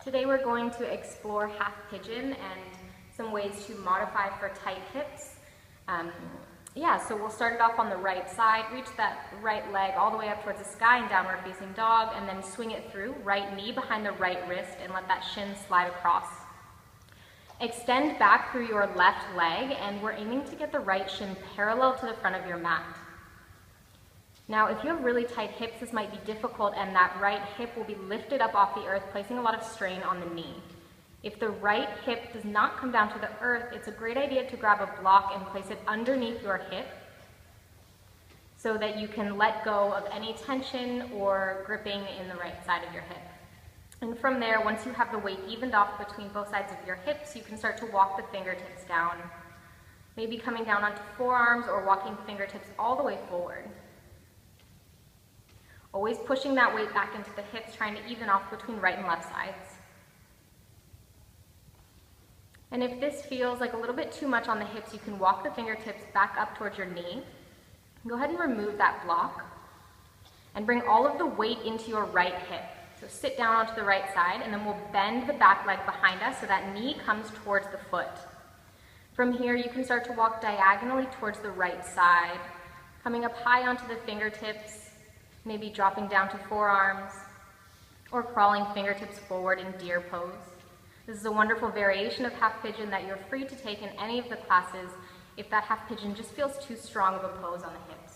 Today we're going to explore half pigeon and some ways to modify for tight hips. So we'll start it off on the right side, reach that right leg all the way up towards the sky in downward facing dog, and then swing it through, right knee behind the right wrist, and let that shin slide across. Extend back through your left leg, and we're aiming to get the right shin parallel to the front of your mat. Now, if you have really tight hips, this might be difficult, and that right hip will be lifted up off the earth, placing a lot of strain on the knee. If the right hip does not come down to the earth, it's a great idea to grab a block and place it underneath your hip so that you can let go of any tension or gripping in the right side of your hip. And from there, once you have the weight evened off between both sides of your hips, you can start to walk the fingertips down, maybe coming down onto forearms or walking fingertips all the way forward. Always pushing that weight back into the hips, trying to even off between right and left sides. And if this feels like a little bit too much on the hips, you can walk the fingertips back up towards your knee. Go ahead and remove that block and bring all of the weight into your right hip. So sit down onto the right side, and then we'll bend the back leg behind us so that knee comes towards the foot. From here, you can start to walk diagonally towards the right side, coming up high onto the fingertips, maybe dropping down to forearms, or crawling fingertips forward in deer pose. This is a wonderful variation of half pigeon that you're free to take in any of the classes if that half pigeon just feels too strong of a pose on the hips.